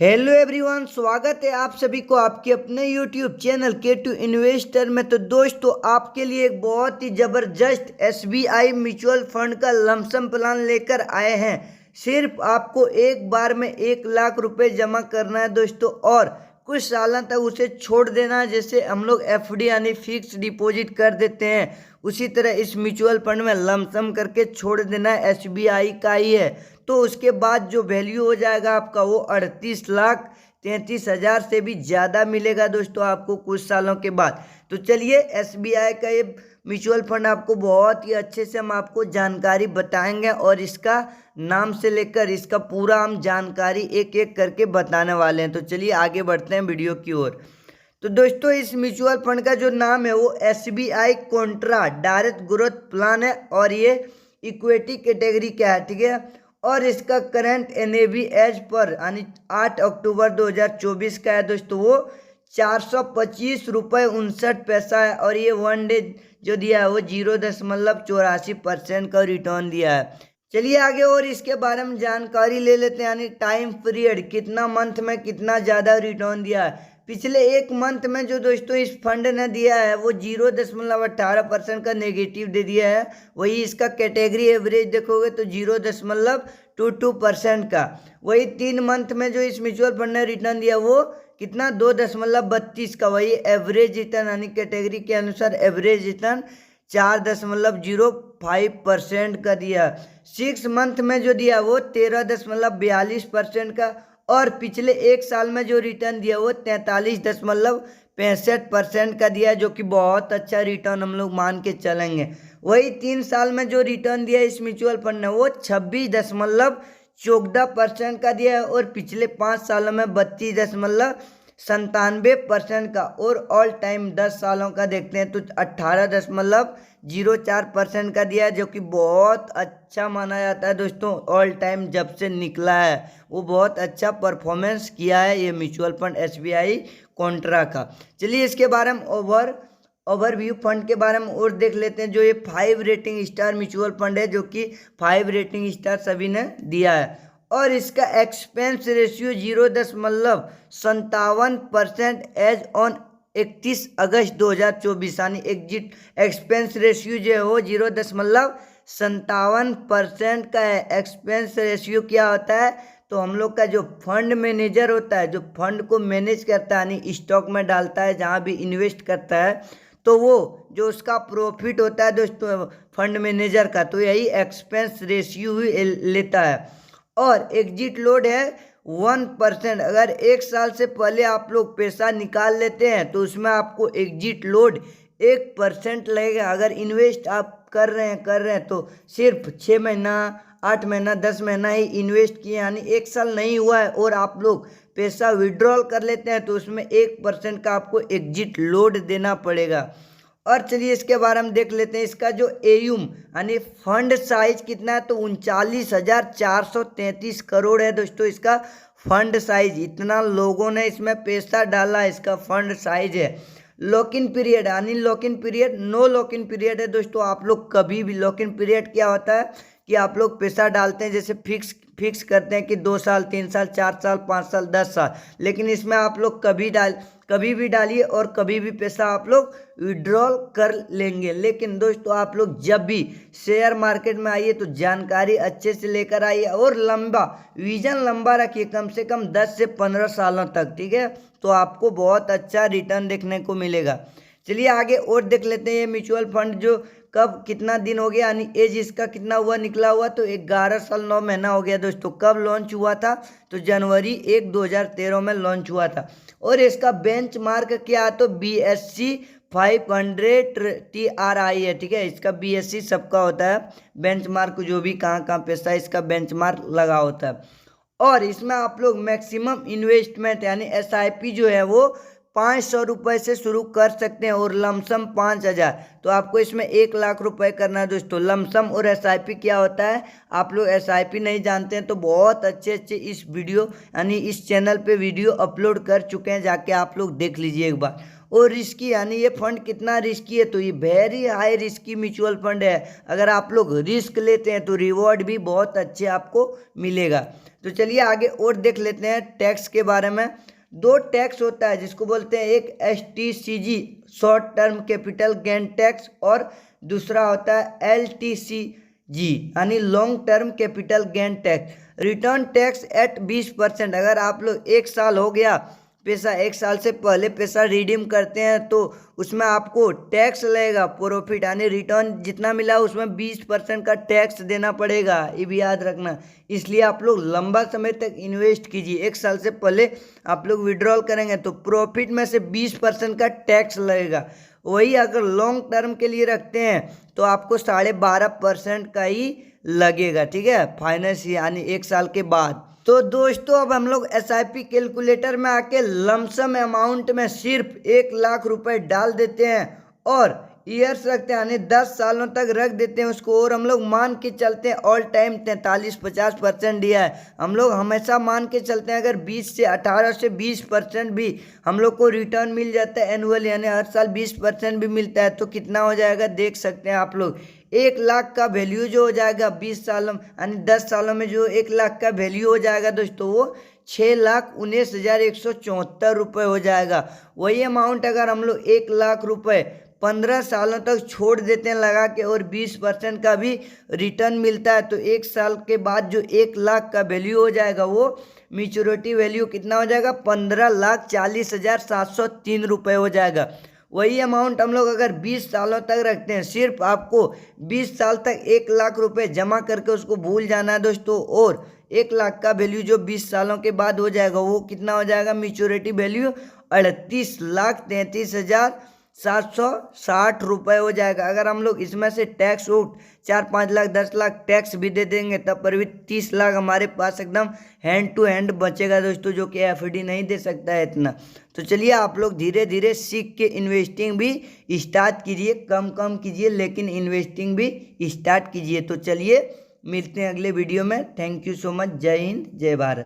Hello everyone, स्वागत है आप सभी को आपके अपने यूट्यूब चैनल K2 इन्वेस्टर में। तो दोस्तों, आपके लिए एक बहुत ही ज़बरदस्त SBI म्यूचुअल फंड का लमसम प्लान लेकर आए हैं। सिर्फ आपको एक बार में 1 लाख रुपए जमा करना है दोस्तों, और कुछ सालों तक उसे छोड़ देना है। जैसे हम लोग FD यानी फिक्स डिपॉजिट कर देते हैं, उसी तरह इस म्यूचुअल फंड में लमसम करके छोड़ देना है। SBI का ही है, तो उसके बाद जो वैल्यू हो जाएगा आपका वो 38,33,000 से भी ज़्यादा मिलेगा दोस्तों आपको कुछ सालों के बाद। तो चलिए, SBI का ये म्यूचुअल फंड आपको बहुत ही अच्छे से हम आपको जानकारी बताएंगे, और इसका नाम से लेकर इसका पूरा हम जानकारी एक एक करके बताने वाले हैं। तो चलिए आगे बढ़ते हैं वीडियो की ओर। तो दोस्तों, इस म्यूचुअल फंड का जो नाम है वो SBI Contra direct growth plan है, और ये इक्विटी कैटेगरी का है, ठीक है। और इसका करंट NAV एज पर यानी 8 अक्टूबर 2024 का है दोस्तों, वो 425 रुपये 59 पैसा है। और ये 1 डे जो दिया है वो 0.84% का रिटर्न दिया है। चलिए आगे और इसके बारे में जानकारी ले लेते हैं, यानी टाइम पीरियड कितना मंथ में कितना ज़्यादा रिटर्न दिया है। पिछले एक मंथ में जो दोस्तों इस फंड ने दिया है वो 0.18% का नेगेटिव दे दिया है। वही इसका कैटेगरी एवरेज देखोगे तो 0.22% का। वही 3 मंथ में जो इस म्यूचुअल फंड ने रिटर्न दिया वो कितना 2.32 का। वही एवरेज रिटर्न यानी कैटेगरी के अनुसार एवरेज रिटर्न 4.05% का दिया। 6 मंथ में जो दिया वो 13.42% का, और पिछले एक साल में जो रिटर्न दिया वो 43.65% का दिया, जो कि बहुत अच्छा रिटर्न हम लोग मान के चलेंगे। वही 3 साल में जो रिटर्न दिया इस म्यूचुअल फंड ने वो 26.14% का दिया है, और पिछले 5 सालों में 32.97% का। और ऑल टाइम 10 सालों का देखते हैं तो 18.04% का दिया है, जो कि बहुत अच्छा माना जाता है दोस्तों। ऑल टाइम जब से निकला है वो बहुत अच्छा परफॉर्मेंस किया है ये म्यूचुअल फंड SBI कॉन्ट्रा का। चलिए इसके बारे में ओवरव्यू फंड के बारे में और देख लेते हैं। जो ये 5 रेटिंग स्टार म्यूचुअल फंड है, जो कि 5 रेटिंग स्टार सभी ने दिया है। और इसका एक्सपेंस रेशियो 0.57% एज ऑन 31 अगस्त 2024, यानी एग्जिट एक्सपेंस रेशियो जो है वो 0.57% का है। एक्सपेंस रेशियो क्या होता है, तो हम लोग का जो फंड मैनेजर होता है, जो फंड को मैनेज करता है यानी स्टॉक में डालता है, जहाँ भी इन्वेस्ट करता है, तो वो जो उसका प्रॉफिट होता है दोस्तों फंड मैनेजर का, तो यही एक्सपेंस रेशियो ही लेता है। और एग्जिट लोड है 1%। अगर एक साल से पहले आप लोग पैसा निकाल लेते हैं तो उसमें आपको एग्जिट लोड 1% लगेगा। अगर इन्वेस्ट आप कर रहे हैं तो सिर्फ 6 महीना 8 महीना 10 महीना ही इन्वेस्ट किए, यानी एक साल नहीं हुआ है, और आप लोग पैसा विड्रॉल कर लेते हैं तो उसमें 1% का आपको एग्जिट लोड देना पड़ेगा। और चलिए इसके बारे में देख लेते हैं। इसका जो AUM यानी फंड साइज कितना है, तो 39,433 करोड़ है दोस्तों इसका फंड साइज। इतना लोगों ने इसमें पैसा डाला, इसका फंड साइज है। लॉक इन पीरियड यानी lock in period no lock in period है दोस्तों। आप लोग कभी भी, लॉक इन पीरियड क्या होता है कि आप लोग पैसा डालते हैं, जैसे फिक्स करते हैं कि 2 साल 3 साल 4 साल 5 साल 10 साल, लेकिन इसमें आप लोग कभी भी डालिए और कभी भी पैसा आप लोग विड्रॉल कर लेंगे। लेकिन दोस्तों, आप लोग जब भी शेयर मार्केट में आइए तो जानकारी अच्छे से लेकर आइए, और विजन लंबा रखिए, कम से कम 10 से 15 सालों तक, ठीक है। तो आपको बहुत अच्छा रिटर्न देखने को मिलेगा। चलिए आगे और देख लेते हैं। ये म्यूचुअल फंड जो कब कितना दिन हो गया, यानी एज इसका कितना हुआ निकला हुआ, तो 11 साल 9 महीना हो गया दोस्तों। कब लॉन्च हुआ था, तो जनवरी 1 2013 में लॉन्च हुआ था। और इसका बेंचमार्क क्या है, तो BSE 500 TRI है, ठीक है। इसका BSE सबका होता है बेंचमार्क, जो भी कहाँ पैसा है इसका बेंचमार्क लगा होता है। और इसमें आप लोग मैक्सिमम इन्वेस्टमेंट यानी SIP जो है वो 500 रुपये से शुरू कर सकते हैं, और लमसम 5,000। तो आपको इसमें 1 लाख रुपए करना है दोस्तों। लमसम और SIP क्या होता है, आप लोग SIP नहीं जानते हैं तो बहुत अच्छे इस वीडियो यानी इस चैनल पे वीडियो अपलोड कर चुके हैं, जाके आप लोग देख लीजिए एक बार। और रिस्की यानी ये फंड कितना रिस्की है, तो ये very high risky mutual fund है। अगर आप लोग रिस्क लेते हैं तो रिवॉर्ड भी बहुत अच्छे आपको मिलेगा। तो चलिए आगे और देख लेते हैं टैक्स के बारे में। 2 टैक्स होता है जिसको बोलते हैं, एक STCG short term capital gain tax और दूसरा होता है LTCG यानी long term capital gain tax. Return tax at 20%। अगर आप लोग 1 साल हो गया पैसा, 1 साल से पहले पैसा रिडीम करते हैं तो उसमें आपको टैक्स लगेगा, प्रॉफिट यानी रिटर्न जितना मिला उसमें 20% का टैक्स देना पड़ेगा, ये भी याद रखना। इसलिए आप लोग लंबा समय तक इन्वेस्ट कीजिए। 1 साल से पहले आप लोग विड्रॉल करेंगे तो प्रॉफिट में से 20% का टैक्स लगेगा। वही अगर लॉन्ग टर्म के लिए रखते हैं तो आपको 12.5% का ही लगेगा, ठीक है, फाइनेंस यानी 1 साल के बाद। तो दोस्तों अब हम लोग SIP कैलकुलेटर में आके लमसम अमाउंट में सिर्फ 1 लाख रुपए डाल देते हैं और ईयर्स रखते हैं यानी 10 सालों तक रख देते हैं उसको। और हम लोग मान के चलते हैं ऑल टाइम 43-50% दिया है। हम लोग हमेशा मान के चलते हैं अगर 18 से 20% भी हम लोग को रिटर्न मिल जाता है एनुअल, यानी हर साल 20% भी मिलता है, तो कितना हो जाएगा देख सकते हैं आप लोग। 1 लाख का वैल्यू जो हो जाएगा 20 सालों यानी 10 सालों में जो 1 लाख का वैल्यू हो जाएगा दोस्तों वो 6,19,174 रुपये हो जाएगा। वही अमाउंट अगर हम लोग 1 लाख रुपए 15 सालों तक छोड़ देते हैं लगा के और 20% का भी रिटर्न मिलता है तो 1 साल के बाद जो 1 लाख का वैल्यू हो जाएगा वो मैच्योरिटी वैल्यू कितना हो जाएगा 15,40,703 रुपये हो जाएगा। वही अमाउंट हम लोग अगर 20 सालों तक रखते हैं, सिर्फ आपको 20 साल तक 1 लाख रुपए जमा करके उसको भूल जाना है दोस्तों, और 1 लाख का वैल्यू जो 20 सालों के बाद हो जाएगा वो कितना हो जाएगा मैच्योरिटी वैल्यू 38,33,760 रुपये हो जाएगा। अगर हम लोग इसमें से टैक्स उठ 4-5 लाख 10 लाख टैक्स भी दे देंगे तब पर भी 30 लाख हमारे पास एकदम हैंड टू हैंड बचेगा दोस्तों, जो कि FD नहीं दे सकता है इतना। तो चलिए आप लोग धीरे धीरे सीख के इन्वेस्टिंग भी स्टार्ट कीजिए, कम कम कीजिए लेकिन इन्वेस्टिंग भी स्टार्ट कीजिए। तो चलिए मिलते हैं अगले वीडियो में। Thank you so much. जय हिंद, जय भारत।